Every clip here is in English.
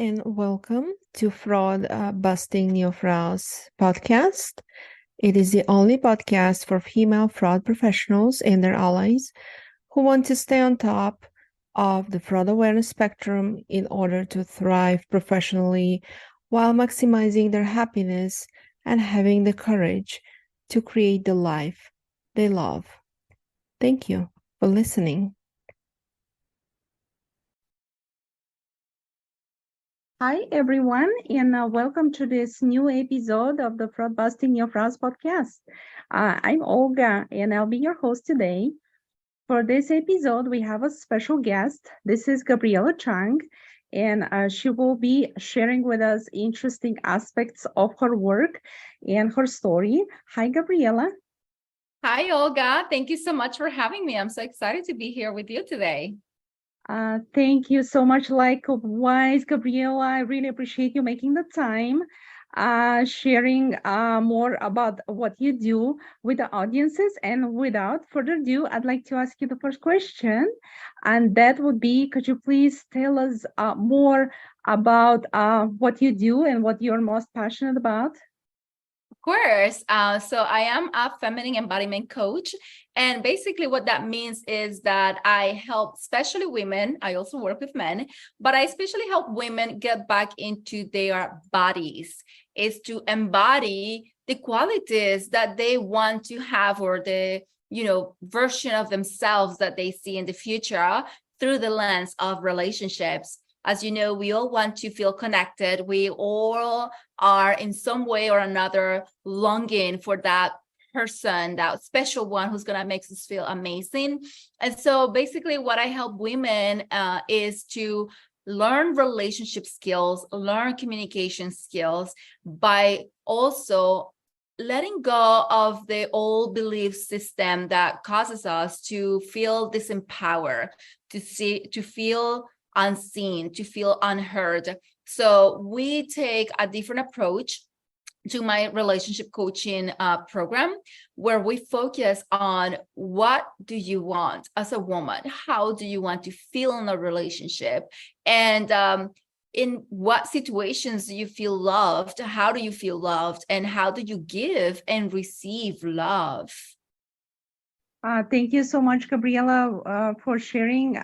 and welcome to Fraud Busting Neofraus podcast. It is the only podcast for female fraud professionals and their allies who want to stay on top of the fraud awareness spectrum in order to thrive professionally while maximizing their happiness and having the courage to create the life they love. Thank you for listening. Hi, everyone, and welcome to this new episode of the Fraud Busting Your Frauds podcast. I'm Olga, and I'll be your host today. For this episode, we have a special guest. This is Gabriela Chang, and she will be sharing with us interesting aspects of her work and her story. Hi, Gabriela. Hi, Olga. Thank you so much for having me. I'm so excited to be here with you today. Thank you so much. Likewise, Gabriela, I really appreciate you making the time, sharing more about what you do with the audiences. And without further ado, I'd like to ask you the first question, and that would be, could you please tell us more about what you do and what you're most passionate about? Of course. So I am a feminine embodiment coach. And basically what that means is that I help especially women. I also work with men, but I especially help women get back into their bodies. Is to embody the qualities that they want to have, or the, version of themselves that they see in the future through the lens of relationships. As you know, we all want to feel connected. We all are in some way or another longing for that person, that special one who's going to make us feel amazing. And so basically what I help women is to learn relationship skills, learn communication skills by also letting go of the old belief system that causes us to feel disempowered, to feel unseen, to feel unheard. So we take a different approach to my relationship coaching program, where we focus on what do you want as a woman? How do you want to feel in a relationship? And in what situations do you feel loved? How do you feel loved? And how do you give and receive love? Thank you so much, Gabriela, for sharing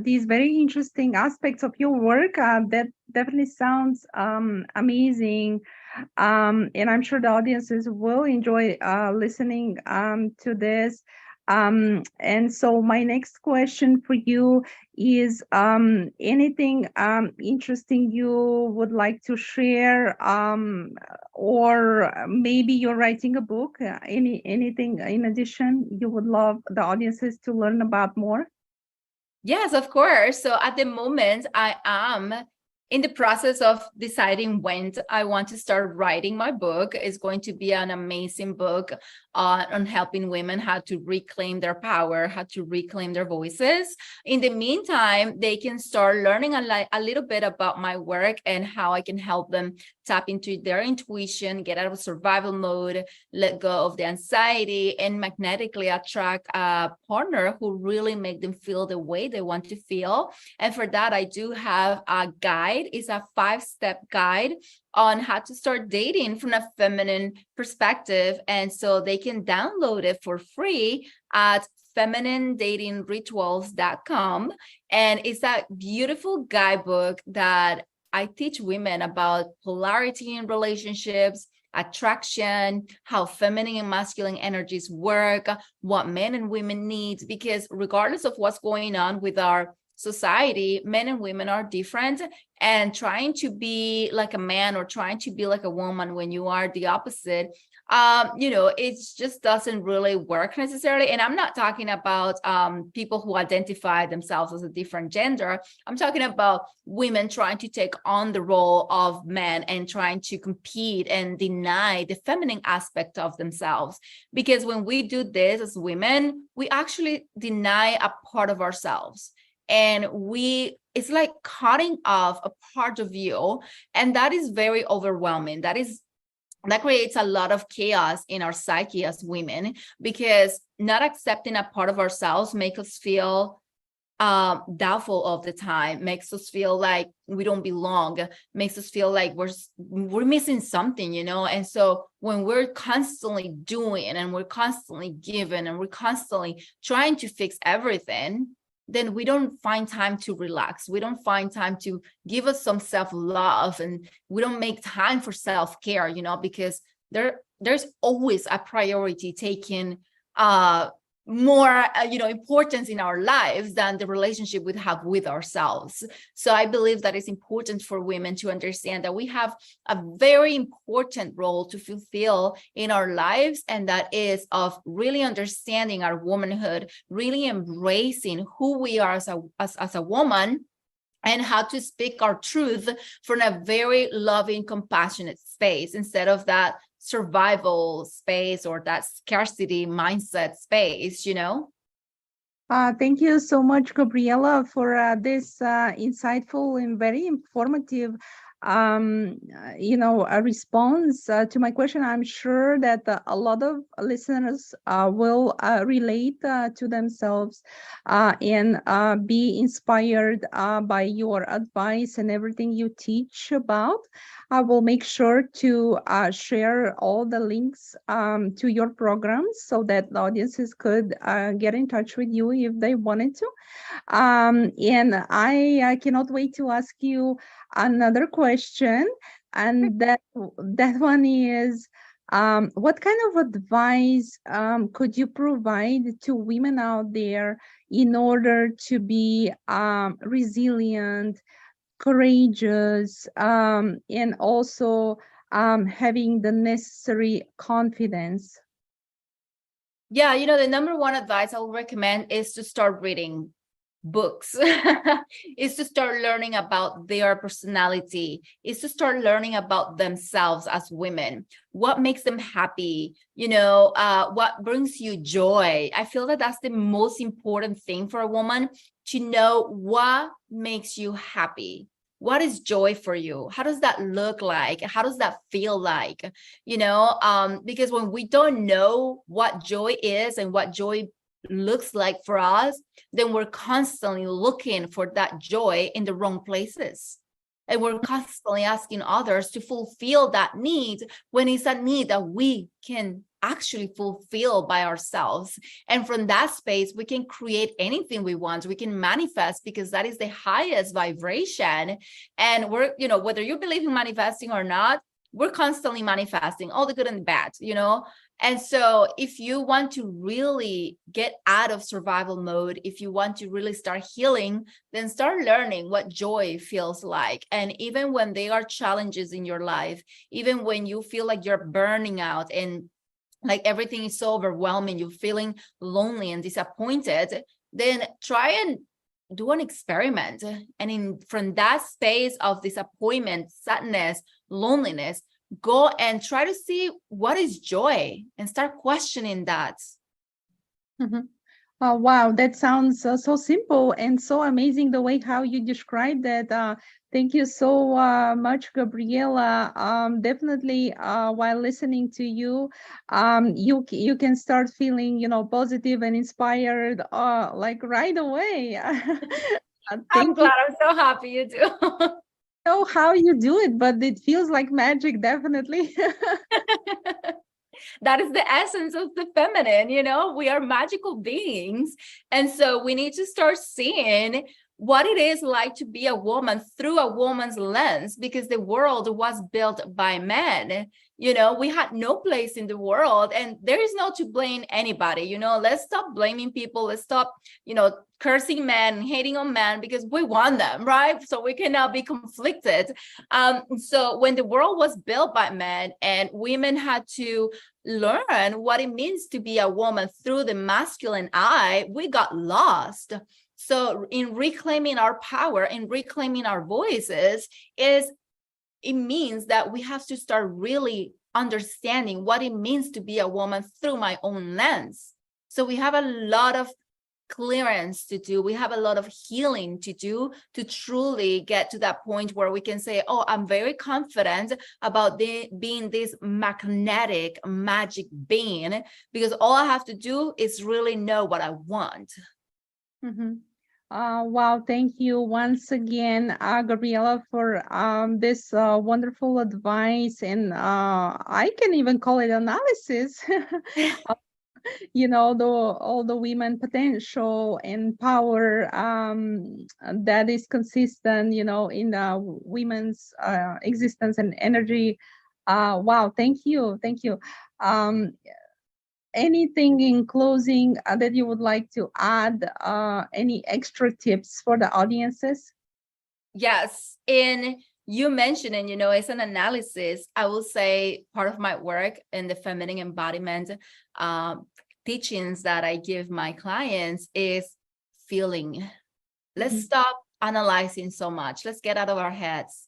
these very interesting aspects of your work. That definitely sounds amazing. And I'm sure the audiences will enjoy listening to this. And so my next question for you is anything interesting you would like to share, or maybe you're writing a book, anything in addition you would love the audiences to learn about more? Yes, of course. So at the moment, I am in the process of deciding when I want to start writing my book. It's going to be an amazing book on helping women how to reclaim their power, how to reclaim their voices. In the meantime, they can start learning a little bit about my work and how I can help them tap into their intuition, get out of survival mode, let go of the anxiety, and magnetically attract a partner who really make them feel the way they want to feel. And for that, I do have a guide. It's a 5-step guide on how to start dating from a feminine perspective. And so they can download it for free at femininedatingrituals.com. And it's a beautiful guidebook that I teach women about polarity in relationships, attraction, how feminine and masculine energies work, what men and women need, because regardless of what's going on with our society, men and women are different, and trying to be like a man or trying to be like a woman when you are the opposite, it just doesn't really work necessarily. And I'm not talking about people who identify themselves as a different gender. I'm talking about women trying to take on the role of men and trying to compete and deny the feminine aspect of themselves. Because when we do this as women, we actually deny a part of ourselves. And it's like cutting off a part of you. And that is very overwhelming. That creates a lot of chaos in our psyche as women, because not accepting a part of ourselves makes us feel doubtful of the time, makes us feel like we don't belong, makes us feel like we're missing something, you know. And so when we're constantly doing and we're constantly giving and we're constantly trying to fix everything, then we don't find time to relax. We don't find time to give us some self-love, and we don't make time for self-care, you know, because there's always a priority taking more importance in our lives than the relationship we have with ourselves. So I believe that it's important for women to understand that we have a very important role to fulfill in our lives, and that is of really understanding our womanhood, really embracing who we are as a woman, and how to speak our truth from a very loving, compassionate space, instead of that survival space or that scarcity mindset space, you know? Thank you so much, Gabriela, for this insightful and very informative a response to my question. I'm sure that a lot of listeners will relate to themselves and be inspired by your advice and everything you teach about. I will make sure to share all the links to your programs so that the audiences could get in touch with you if they wanted to. And I cannot wait to ask you another question, and that one is, what kind of advice could you provide to women out there in order to be resilient, courageous, and also having the necessary confidence? Yeah, you know, the number one advice I would recommend is to start reading books, is to start learning about their personality, is to start learning about themselves as women, what makes them happy, you know, what brings you joy. I feel that that's the most important thing for a woman, to know what makes you happy. What is joy for you? How does that look like? How does that feel like? You know, because when we don't know what joy is and what joy looks like for us, then we're constantly looking for that joy in the wrong places. And we're constantly asking others to fulfill that need when it's a need that we can actually fulfill by ourselves. And from that space, we can create anything we want. We can manifest, because that is the highest vibration. And we're, you know, whether you believe in manifesting or not, we're constantly manifesting all the good and the bad, you know? And so if you want to really get out of survival mode, if you want to really start healing, then start learning what joy feels like. And even when there are challenges in your life, even when you feel like you're burning out and like everything is so overwhelming, you're feeling lonely and disappointed, then try and do an experiment. And from that space of disappointment, sadness, loneliness, go and try to see what is joy and start questioning that. Mm-hmm. Oh, wow, that sounds so simple and so amazing the way how you described that. Thank you so much, Gabriela. Definitely, while listening to you, you can start feeling, you know, positive and inspired, like right away. I'm glad. I'm so happy you do. Know how you do it, but it feels like magic, definitely. That is the essence of the feminine, you know, we are magical beings. And so we need to start seeing what it is like to be a woman through a woman's lens, because the world was built by men. You know, we had no place in the world, and there is no to blame anybody. You know, let's stop blaming people. Let's stop, you know, cursing men, hating on men, because we want them, right? So we cannot be conflicted. So when the world was built by men and women had to learn what it means to be a woman through the masculine eye, we got lost. So in reclaiming our power, in reclaiming our voices, it means that we have to start really understanding what it means to be a woman through my own lens. So we have a lot of clearance to do. We have a lot of healing to do to truly get to that point where we can say, oh, I'm very confident about being this magnetic magic being, because all I have to do is really know what I want. Mm-hmm. Wow, thank you once again, Gabriela, for this wonderful advice. And I can even call it analysis. All the women potential and power that is consistent, in the women's existence and energy. Wow, thank you. Um, Anything in closing that you would like to add? Any extra tips for the audiences? Yes. In you mentioning, it's an analysis. I will say part of my work in the feminine embodiment teachings that I give my clients is feeling. Let's stop analyzing so much. Let's get out of our heads.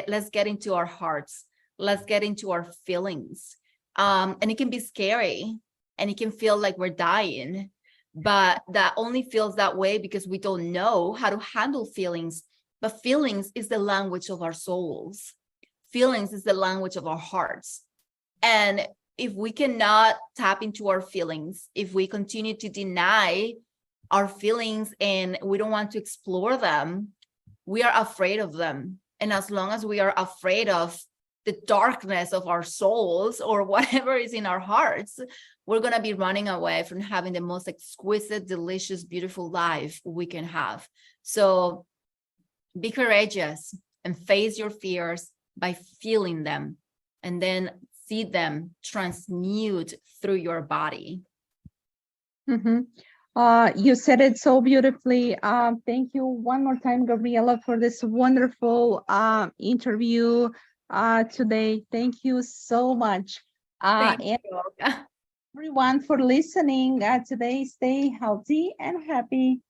Let's get into our hearts. Let's get into our feelings. And it can be scary and it can feel like we're dying, but that only feels that way because we don't know how to handle feelings. But feelings is the language of our souls. Feelings is the language of our hearts. And if we cannot tap into our feelings, if we continue to deny our feelings and we don't want to explore them, we are afraid of them. And as long as we are afraid of the darkness of our souls or whatever is in our hearts, we're going to be running away from having the most exquisite, delicious, beautiful life we can have. So be courageous and face your fears by feeling them, and then see them transmute through your body. You said it so beautifully. Thank you one more time, Gabriela, for this wonderful interview today. Thank you so much. Thank And you. everyone for listening today. Stay healthy and happy.